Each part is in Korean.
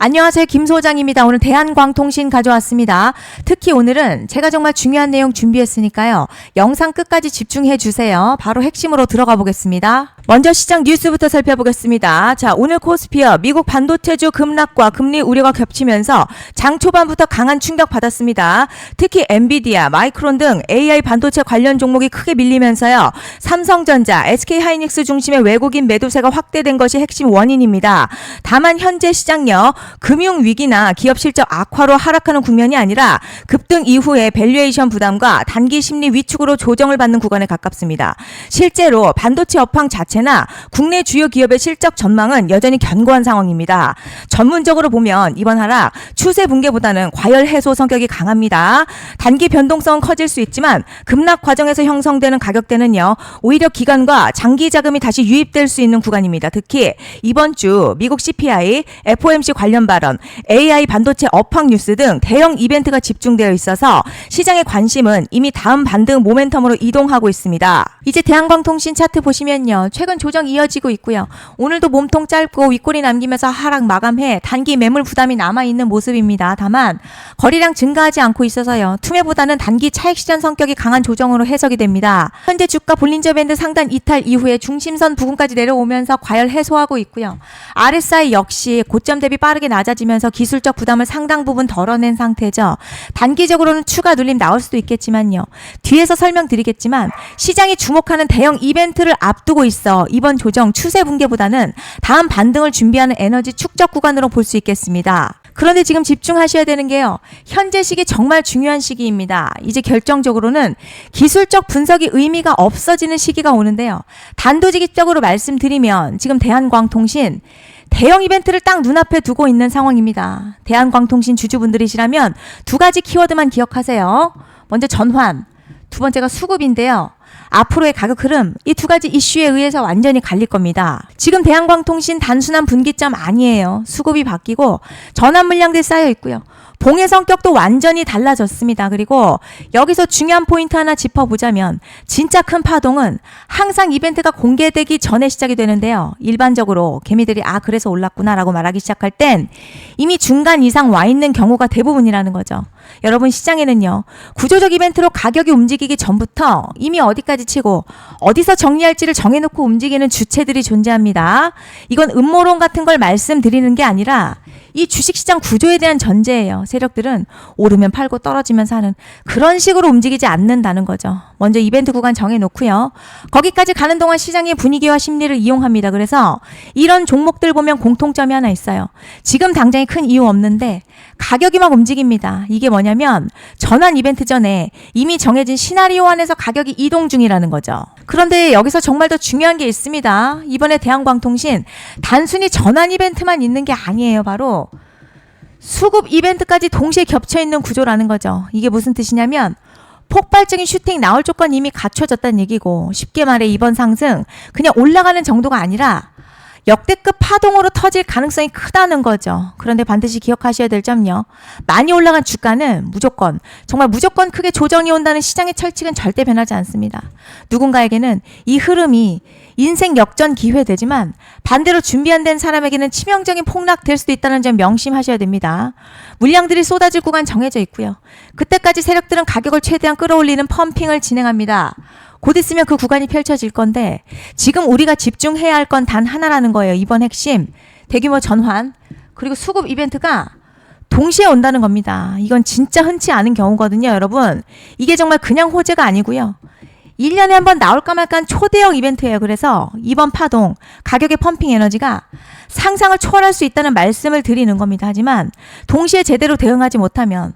안녕하세요. 김 소장입니다. 오늘 대한광통신 가져왔습니다. 특히 오늘은 제가 정말 중요한 내용 준비했으니까요. 영상 끝까지 집중해 주세요. 바로 핵심으로 들어가 보겠습니다. 먼저 시장 뉴스부터 살펴보겠습니다. 자, 오늘 코스피어 미국 반도체주 급락과 금리 우려가 겹치면서 장 초반부터 강한 충격 받았습니다. 특히 엔비디아, 마이크론 등 AI 반도체 관련 종목이 크게 밀리면서요. 삼성전자, SK하이닉스 중심의 외국인 매도세가 확대된 것이 핵심 원인입니다. 다만 현재 시장요. 금융위기나 기업 실적 악화로 하락하는 국면이 아니라 급등 이후에 밸류에이션 부담과 단기 심리 위축으로 조정을 받는 구간에 가깝습니다. 실제로 반도체 업황 자체나 국내 주요 기업의 실적 전망은 여전히 견고한 상황입니다. 전문적으로 보면 이번 하락 추세 붕괴보다는 과열 해소 성격이 강합니다. 단기 변동성은 커질 수 있지만 급락 과정에서 형성되는 가격대는요. 오히려 기간과 장기 자금이 다시 유입될 수 있는 구간입니다. 특히 이번 주 미국 CPI, FOMC 관련 발언, AI 반도체 업황 뉴스 등 대형 이벤트가 집중되어 있어서 시장의 관심은 이미 다음 반등 모멘텀으로 이동하고 있습니다. 이제 대한광통신 차트 보시면요. 최근 조정 이어지고 있고요. 오늘도 몸통 짧고 윗골이 남기면서 하락 마감해 단기 매물 부담이 남아있는 모습입니다. 다만 거래량 증가하지 않고 있어서요. 투매보다는 단기 차익 시전 성격이 강한 조정으로 해석이 됩니다. 현재 주가 볼린저 밴드 상단 이탈 이후에 중심선 부근까지 내려오면서 과열 해소하고 있고요. RSI 역시 고점 대비 빠르게 낮아지면서 기술적 부담을 상당 부분 덜어낸 상태죠. 단기적으로는 추가 눌림 나올 수도 있겠지만요. 뒤에서 설명드리겠지만 시장이 주목하는 대형 이벤트를 앞두고 있어 이번 조정 추세 붕괴보다는 다음 반등을 준비하는 에너지 축적 구간으로 볼 수 있겠습니다. 그런데 지금 집중하셔야 되는 게요. 현재 시기 정말 중요한 시기입니다. 이제 결정적으로는 기술적 분석이 의미가 없어지는 시기가 오는데요. 단도직입적으로 말씀드리면 지금 대한광통신 대형 이벤트를 딱 눈앞에 두고 있는 상황입니다. 대한광통신 주주분들이시라면 두 가지 키워드만 기억하세요. 먼저 전환, 두 번째가 수급인데요. 앞으로의 가격 흐름, 이 두 가지 이슈에 의해서 완전히 갈릴 겁니다. 지금 대한광통신 단순한 분기점 아니에요. 수급이 바뀌고 전환 물량들 쌓여 있고요. 봉의 성격도 완전히 달라졌습니다. 그리고 여기서 중요한 포인트 하나 짚어보자면 진짜 큰 파동은 항상 이벤트가 공개되기 전에 시작이 되는데요. 일반적으로 개미들이 그래서 올랐구나 라고 말하기 시작할 땐 이미 중간 이상 와 있는 경우가 대부분이라는 거죠. 여러분 시장에는요. 구조적 이벤트로 가격이 움직이기 전부터 이미 어디까지 치고 어디서 정리할지를 정해놓고 움직이는 주체들이 존재합니다. 이건 음모론 같은 걸 말씀드리는 게 아니라 이 주식시장 구조에 대한 전제예요. 세력들은 오르면 팔고 떨어지면 사는 그런 식으로 움직이지 않는다는 거죠. 먼저 이벤트 구간 정해놓고요. 거기까지 가는 동안 시장의 분위기와 심리를 이용합니다. 그래서 이런 종목들 보면 공통점이 하나 있어요. 지금 당장에 큰 이유 없는데 가격이 막 움직입니다. 이게 뭐냐면 전환 이벤트 전에 이미 정해진 시나리오 안에서 가격이 이동 중이라는 거죠. 그런데 여기서 정말 더 중요한 게 있습니다. 이번에 대한광통신 단순히 전환 이벤트만 있는 게 아니에요. 바로 수급 이벤트까지 동시에 겹쳐있는 구조라는 거죠. 이게 무슨 뜻이냐면 폭발적인 슈팅 나올 조건 이미 갖춰졌다는 얘기고 쉽게 말해 이번 상승 그냥 올라가는 정도가 아니라 역대급 파동으로 터질 가능성이 크다는 거죠. 그런데 반드시 기억하셔야 될 점요. 많이 올라간 주가는 정말 무조건 크게 조정이 온다는 시장의 철칙은 절대 변하지 않습니다. 누군가에게는 이 흐름이 인생 역전 기회 되지만 반대로 준비 안 된 사람에게는 치명적인 폭락 될 수도 있다는 점 명심하셔야 됩니다. 물량들이 쏟아질 구간 정해져 있고요. 그때까지 세력들은 가격을 최대한 끌어올리는 펌핑을 진행합니다. 곧 있으면 그 구간이 펼쳐질 건데 지금 우리가 집중해야 할 건 단 하나라는 거예요. 이번 핵심 대규모 전환 그리고 수급 이벤트가 동시에 온다는 겁니다. 이건 진짜 흔치 않은 경우거든요. 여러분 이게 정말 그냥 호재가 아니고요. 1년에 한 번 나올까 말까 초대형 이벤트예요. 그래서 이번 파동 가격의 펌핑 에너지가 상상을 초월할 수 있다는 말씀을 드리는 겁니다. 하지만 동시에 제대로 대응하지 못하면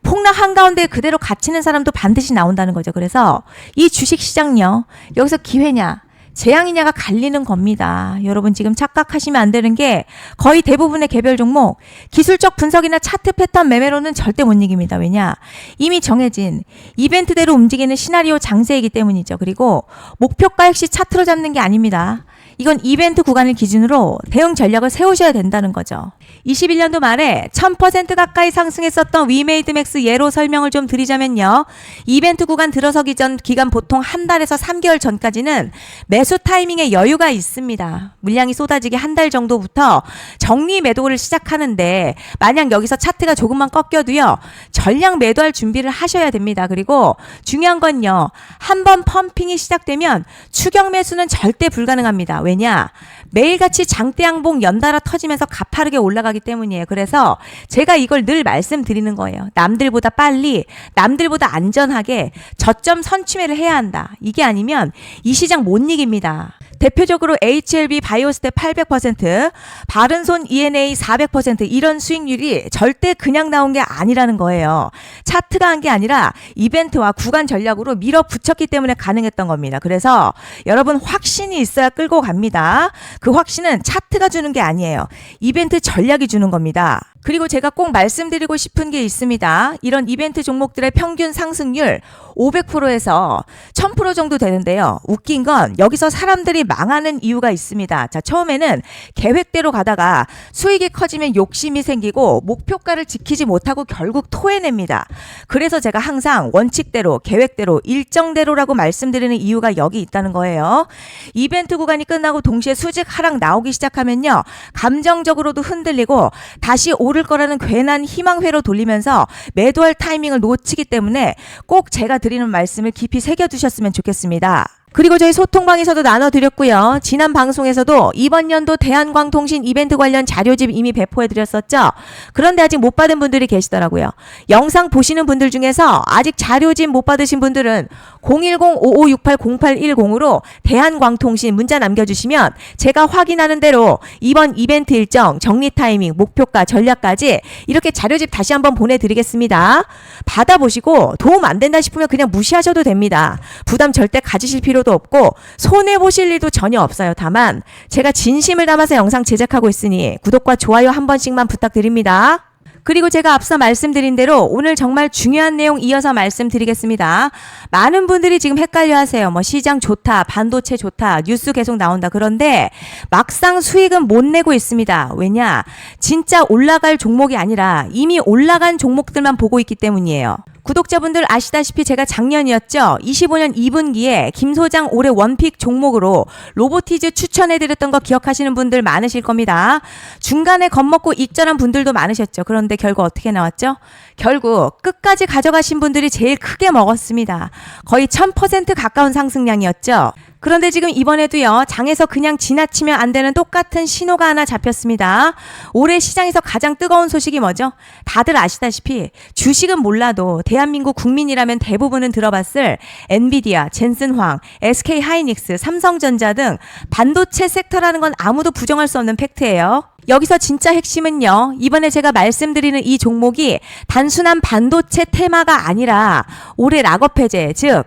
폭락 한가운데 그대로 갇히는 사람도 반드시 나온다는 거죠. 그래서 이 주식시장요. 여기서 기회냐 재앙이냐가 갈리는 겁니다. 여러분 지금 착각하시면 안 되는 게 거의 대부분의 개별 종목 기술적 분석이나 차트 패턴 매매로는 절대 못 이깁니다. 왜냐? 이미 정해진 이벤트대로 움직이는 시나리오 장세이기 때문이죠. 그리고 목표가 역시 차트로 잡는 게 아닙니다. 이건 이벤트 구간을 기준으로 대응 전략을 세우셔야 된다는 거죠. 21년도 말에 1000% 가까이 상승했었던 위메이드맥스 예로 설명을 좀 드리자면요. 이벤트 구간 들어서기 전 기간 보통 한 달에서 3개월 전까지는 매수 타이밍에 여유가 있습니다. 물량이 쏟아지기 한 달 정도부터 정리 매도를 시작하는데 만약 여기서 차트가 조금만 꺾여도요. 전량 매도할 준비를 하셔야 됩니다. 그리고 중요한 건요. 한번 펌핑이 시작되면 추격 매수는 절대 불가능합니다. 왜냐? 매일같이 장대 양봉 연달아 터지면서 가파르게 올라가기 때문이에요. 그래서 제가 이걸 늘 말씀드리는 거예요. 남들보다 빨리, 남들보다 안전하게 저점 선취매를 해야 한다. 이게 아니면 이 시장 못 이깁니다. 대표적으로 HLB 바이오스텝 800%, 바른손 ENA 400% 이런 수익률이 절대 그냥 나온 게 아니라는 거예요. 차트가 한 게 아니라 이벤트와 구간 전략으로 밀어붙였기 때문에 가능했던 겁니다. 그래서 여러분 확신이 있어야 끌고 갑니다. 그 확신은 차트가 주는 게 아니에요. 이벤트 전략이 주는 겁니다. 그리고 제가 꼭 말씀드리고 싶은 게 있습니다. 이런 이벤트 종목들의 평균 상승률 500%에서 1000% 정도 되는데요. 웃긴 건 여기서 사람들이 망하는 이유가 있습니다. 자, 처음에는 계획대로 가다가 수익이 커지면 욕심이 생기고 목표가를 지키지 못하고 결국 토해냅니다. 그래서 제가 항상 원칙대로, 계획대로, 일정대로라고 말씀드리는 이유가 여기 있다는 거예요. 이벤트 구간이 끝나고 동시에 수직 하락 나오기 시작하면요. 감정적으로도 흔들리고 다시 오를 거라는 괜한 희망회로 돌리면서 매도할 타이밍을 놓치기 때문에 꼭 제가 드리는 말씀을 깊이 새겨두셨으면 좋겠습니다. 그리고 저희 소통방에서도 나눠드렸고요. 지난 방송에서도 이번 연도 대한광통신 이벤트 관련 자료집 이미 배포해드렸었죠. 그런데 아직 못 받은 분들이 계시더라고요. 영상 보시는 분들 중에서 아직 자료집 못 받으신 분들은 010-5568-0810으로 대한광통신 문자 남겨주시면 제가 확인하는 대로 이번 이벤트 일정, 정리 타이밍, 목표가, 전략까지 이렇게 자료집 다시 한번 보내드리겠습니다. 받아보시고 도움 안 된다 싶으면 그냥 무시하셔도 됩니다. 부담 절대 가지실 필요도 없고 손해보실 일도 전혀 없어요. 다만 제가 진심을 담아서 영상 제작하고 있으니 구독과 좋아요 한 번씩만 부탁드립니다. 그리고 제가 앞서 말씀드린 대로 오늘 정말 중요한 내용 이어서 말씀드리겠습니다. 많은 분들이 지금 헷갈려 하세요. 뭐 시장 좋다, 반도체 좋다, 뉴스 계속 나온다. 그런데 막상 수익은 못 내고 있습니다. 왜냐? 진짜 올라갈 종목이 아니라 이미 올라간 종목들만 보고 있기 때문이에요. 구독자분들 아시다시피 제가 작년이었죠. 25년 2분기에 김 소장 올해 원픽 종목으로 로보티즈 추천해드렸던 거 기억하시는 분들 많으실 겁니다. 중간에 겁먹고 익절한 분들도 많으셨죠. 그런데 결국 어떻게 나왔죠? 결국 끝까지 가져가신 분들이 제일 크게 먹었습니다. 거의 1000% 가까운 상승량이었죠. 그런데 지금 이번에도요. 장에서 그냥 지나치면 안 되는 똑같은 신호가 하나 잡혔습니다. 올해 시장에서 가장 뜨거운 소식이 뭐죠? 다들 아시다시피 주식은 몰라도 대한민국 국민이라면 대부분은 들어봤을 엔비디아, 젠슨황, SK하이닉스, 삼성전자 등 반도체 섹터라는 건 아무도 부정할 수 없는 팩트예요. 여기서 진짜 핵심은요. 이번에 제가 말씀드리는 이 종목이 단순한 반도체 테마가 아니라 올해 락업 해제, 즉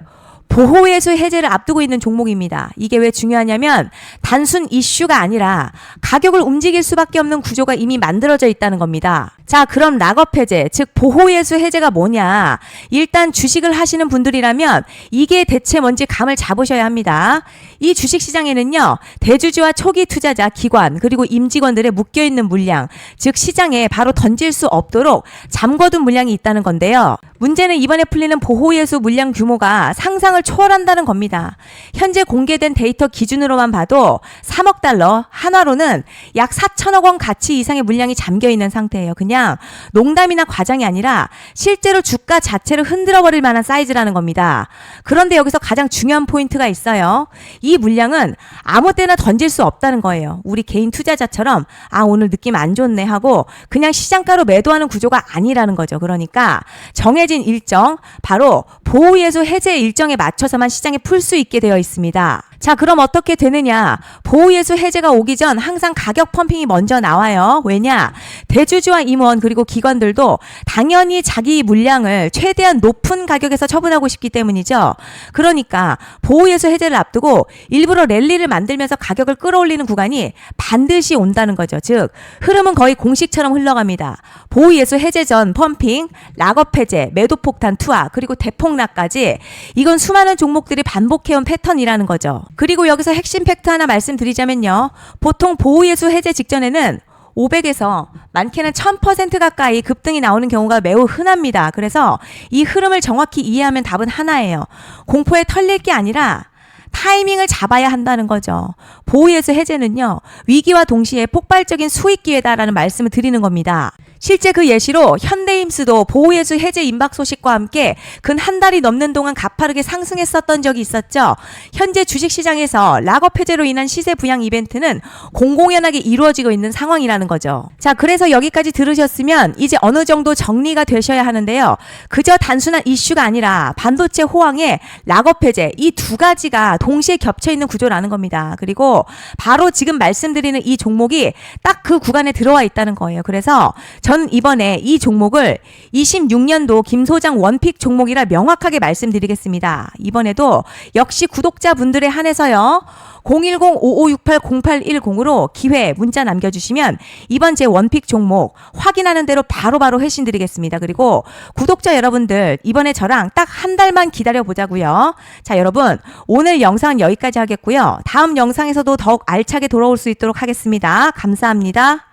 보호예수 해제를 앞두고 있는 종목입니다. 이게 왜 중요하냐면 단순 이슈가 아니라 가격을 움직일 수밖에 없는 구조가 이미 만들어져 있다는 겁니다. 자, 그럼 락업 해제, 즉 보호예수 해제가 뭐냐? 일단 주식을 하시는 분들이라면 이게 대체 뭔지 감을 잡으셔야 합니다. 이 주식시장에는요. 대주주와 초기 투자자, 기관, 그리고 임직원들의 묶여있는 물량, 즉 시장에 바로 던질 수 없도록 잠궈둔 물량이 있다는 건데요. 문제는 이번에 풀리는 보호예수 물량 규모가 상상을 초월한다는 겁니다. 현재 공개된 데이터 기준으로만 봐도 3억 달러, 한화로는 약 4천억 원 가치 이상의 물량이 잠겨있는 상태예요. 그냥 농담이나 과장이 아니라 실제로 주가 자체를 흔들어버릴 만한 사이즈라는 겁니다. 그런데 여기서 가장 중요한 포인트가 있어요. 이 물량은 아무 때나 던질 수 없다는 거예요. 우리 개인 투자자처럼 아 오늘 느낌 안 좋네 하고 그냥 시장가로 매도하는 구조가 아니라는 거죠. 그러니까 정해진 일정, 바로 보호예수 해제 일정에 맞춰서만 시장에 풀 수 있게 되어 있습니다. 자, 그럼 어떻게 되느냐? 보호예수 해제가 오기 전 항상 가격 펌핑이 먼저 나와요. 왜냐? 대주주와 임원 그리고 기관들도 당연히 자기 물량을 최대한 높은 가격에서 처분하고 싶기 때문이죠. 그러니까 보호예수 해제를 앞두고 일부러 랠리를 만들면서 가격을 끌어올리는 구간이 반드시 온다는 거죠. 즉 흐름은 거의 공식처럼 흘러갑니다. 보호예수 해제 전 펌핑, 락업 해제, 매도폭탄 투하, 그리고 대폭락까지 이건 수많은 종목들이 반복해온 패턴이라는 거죠. 그리고 여기서 핵심 팩트 하나 말씀드리자면요. 보통 보호예수 해제 직전에는 500에서 많게는 1000% 가까이 급등이 나오는 경우가 매우 흔합니다. 그래서 이 흐름을 정확히 이해하면 답은 하나예요. 공포에 털릴 게 아니라 타이밍을 잡아야 한다는 거죠. 보호예수 해제는요, 위기와 동시에 폭발적인 수익 기회다라는 말씀을 드리는 겁니다. 실제 그 예시로 현대임스도 보호예수 해제 임박 소식과 함께 근 한 달이 넘는 동안 가파르게 상승했었던 적이 있었죠. 현재 주식시장에서 락업 해제로 인한 시세 부양 이벤트는 공공연하게 이루어지고 있는 상황이라는 거죠. 자, 그래서 여기까지 들으셨으면 이제 어느 정도 정리가 되셔야 하는데요. 그저 단순한 이슈가 아니라 반도체 호황에 락업 해제, 이 두 가지가 동시에 겹쳐 있는 구조라는 겁니다. 그리고 바로 지금 말씀드리는 이 종목이 딱 그 구간에 들어와 있다는 거예요. 그래서 전 이번에 이 종목을 26년도 김 소장 원픽 종목이라 명확하게 말씀드리겠습니다. 이번에도 역시 구독자분들에 한해서요. 010-5568-0810으로 기회 문자 남겨주시면 이번 제 원픽 종목 확인하는 대로 바로바로 회신 드리겠습니다. 그리고 구독자 여러분들 이번에 저랑 딱 한 달만 기다려 보자고요. 자, 여러분 오늘 영상은 여기까지 하겠고요. 다음 영상에서도 더욱 알차게 돌아올 수 있도록 하겠습니다. 감사합니다.